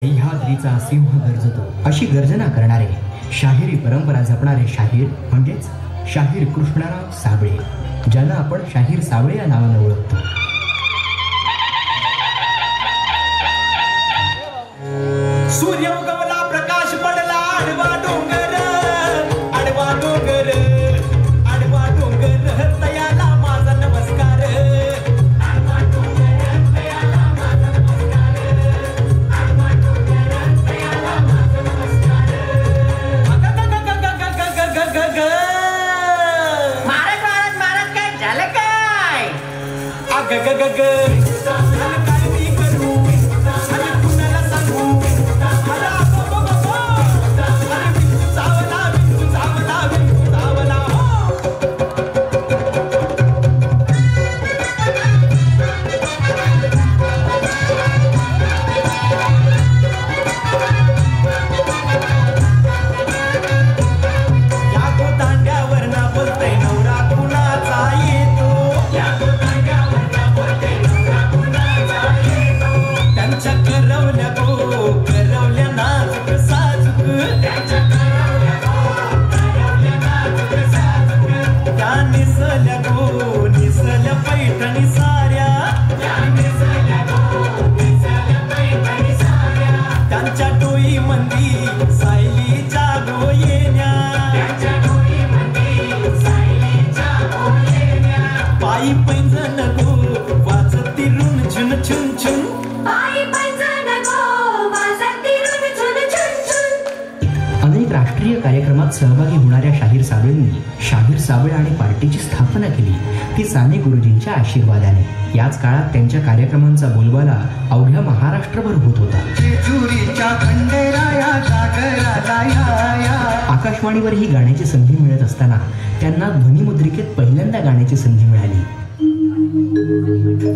सह्याद्रीचा सिंह गर्जतो अशी गर्जना करणारे शाहिरी परंपरा जपणारे शाहीर म्हणजेच शाहीर कृष्णराव साबळे, ज्यांना आपण शाहीर साबळे या नावाने ओळखतो. सूर्य उगवला, प्रकाश पडला, आडवा डोंगर, आडवा डोंगर, आडवा डोंगर, तयाला माझा नमस्कार. अनेक राष्ट्रीय कार्यक्रमात सहभागी होणाऱ्या शाहीर साबळेंनी शाहीर साबळे आणि पार्टीची स्थापना केली, ती साने गुरुजींच्या आशीर्वादाने. याच काळात त्यांच्या कार्यक्रमांचा बोलबाला अवघ्या महाराष्ट्रभर होत होता. आकाशवाणीवर ही गाण्याची संधी मिळत असताना त्यांना ध्वनिमुद्रिकेत पहिल्यांदा गाण्याची संधी मिळाली.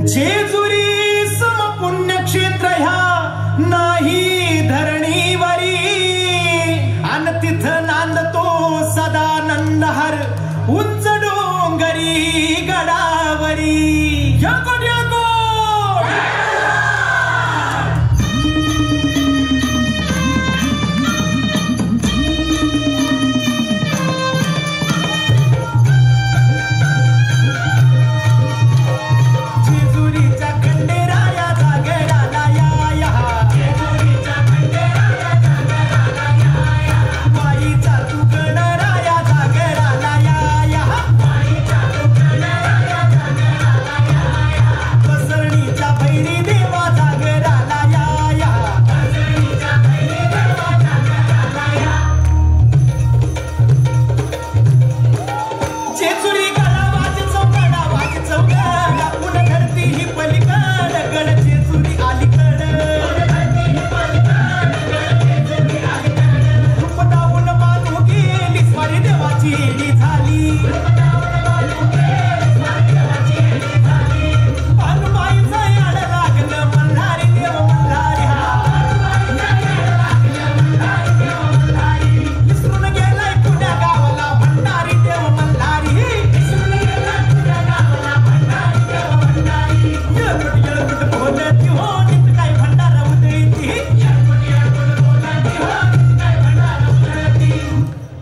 जेजुरी सम पुण्यक्षेत्र ह्या नाही धरणीवरी, अन तिथ नांदतो सदानंद हर उंच डोंगरी गडावरी. याकोट याकोट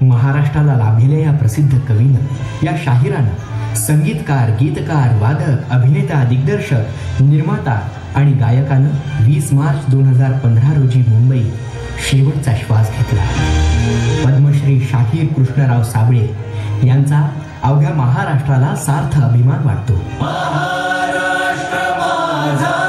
महाराष्ट्राला लाभलेल्या या प्रसिद्ध कवीनं, या शाहिरानं संगीतकार, गीतकार, वादक, अभिनेता, दिग्दर्शक, निर्माता आणि गायकानं 20 मार्च 2015 रोजी मुंबईत शेवटचा श्वास घेतला. पद्मश्री शाहीर कृष्णराव साबळे यांचा अवघ्या महाराष्ट्राला सार्थ अभिमान वाटतो. महाराष्ट्र माझा